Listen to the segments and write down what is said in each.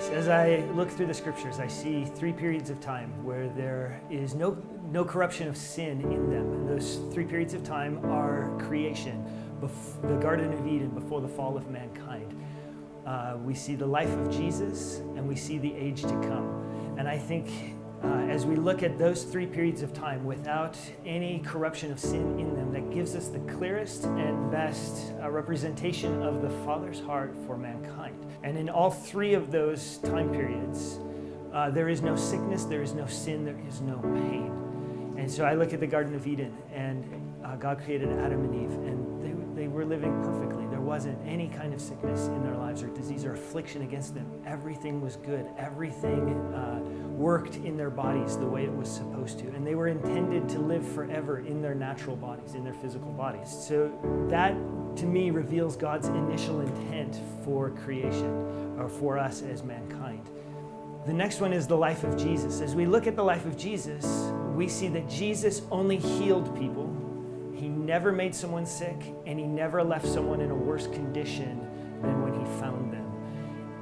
As I look through the scriptures, I see 3 periods of time where there is no corruption of sin in them. And those 3 periods of time are creation, the Garden of Eden before the fall of mankind. We see the life of Jesus, and we see the age to come. And I think as we look at those 3 periods of time without any corruption of sin in them, that gives us the clearest and best representation of the Father's heart for mankind. And in all 3 of those time periods, there is no sickness, there is no sin, there is no pain. And so I look at the Garden of Eden, and God created Adam and Eve, and they were living perfectly. There wasn't any kind of sickness in their lives or disease or affliction against them. Everything was good. Everything worked in their bodies the way it was supposed to. And they were intended to live forever in their natural bodies, in their physical bodies. So that, to me, reveals God's initial intent for creation, or for us as mankind. The next one is the life of Jesus. As we look at the life of Jesus, we see that Jesus only healed people. He never made someone sick, and he never left someone in a worse condition than when he found them.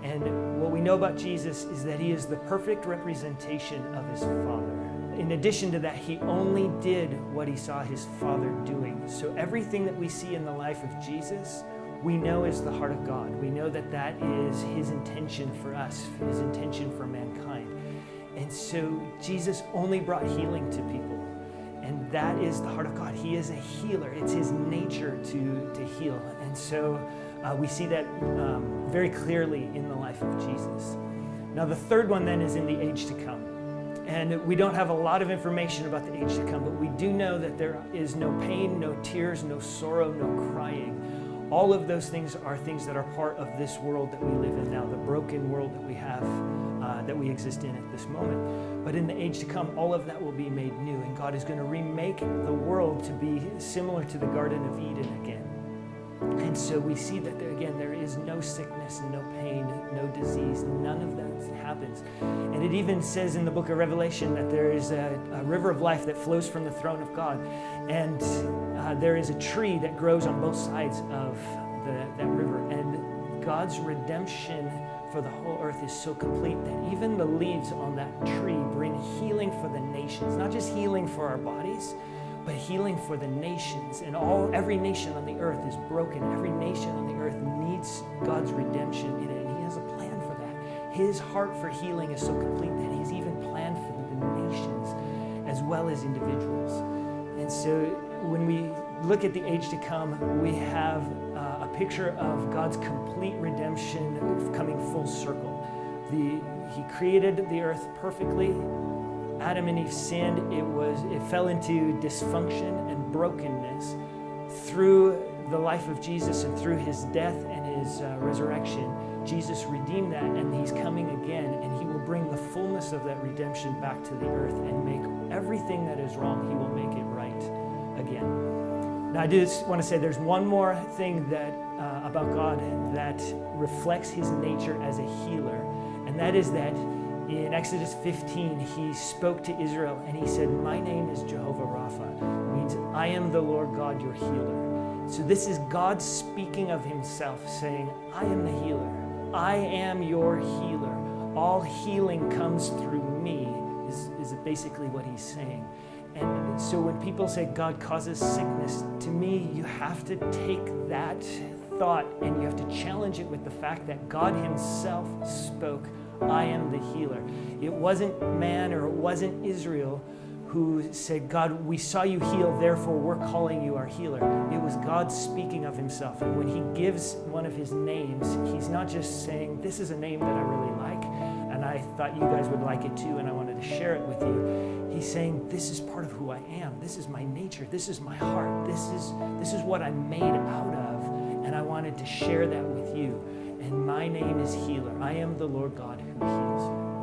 And what we know about Jesus is that he is the perfect representation of his Father. In addition to that, he only did what he saw his Father doing. So everything that we see in the life of Jesus, we know is the heart of God. We know that that is his intention for us, his intention for mankind. And so Jesus only brought healing to people. And that is the heart of God. He is a healer. It's his nature to heal. And so we see that very clearly in the life of Jesus. Now the third one then is in the age to come. And we don't have a lot of information about the age to come, but we do know that there is no pain, no tears, no sorrow, no crying. All of those things are things that are part of this world that we live in now, the broken world that we have, that we exist in at this moment. But in the age to come, all of that will be made new, and God is going to remake the world to be similar to the Garden of Eden again. And so we see that there is no sickness, no pain, no disease, none of that happens. And it even says in the book of Revelation that there is a river of life that flows from the throne of God. And there is a tree that grows on both sides of that river. And God's redemption for the whole earth is so complete that even the leaves on that tree bring healing for the nations, not just healing for our bodies, but healing for the nations. And every nation on the earth is broken. Every nation on the earth needs God's redemption in it, and he has a plan for that. His heart for healing is so complete that he's even planned for the nations as well as individuals. And so when we look at the age to come, we have a picture of God's complete redemption coming full circle. He created the earth perfectly. Adam and Eve sinned. It fell into dysfunction and brokenness. Through the life of Jesus and through his death and his resurrection, Jesus redeemed that, and he's coming again, and he will bring the fullness of that redemption back to the earth and make everything that is wrong, he will make it right again. Now I do want to say there's one more thing that about God that reflects his nature as a healer, and that is that in Exodus 15, he spoke to Israel and he said, "My name is Jehovah Rapha." It means, I am the Lord God, your healer. So this is God speaking of himself, saying, I am the healer. I am your healer. All healing comes through me, is basically what he's saying. And so when people say God causes sickness, to me, you have to take that thought and you have to challenge it with the fact that God himself spoke, I am the healer. It wasn't man or it wasn't Israel who said, God, we saw you heal, therefore we're calling you our healer. It was God speaking of himself. And when he gives one of his names, he's not just saying, this is a name that I really like, and I thought you guys would like it too, and I wanted to share it with you. He's saying, this is part of who I am. This is my nature. This is my heart. This is what I'm made out of, and I wanted to share that with you. And my name is Healer. I am the Lord God who heals.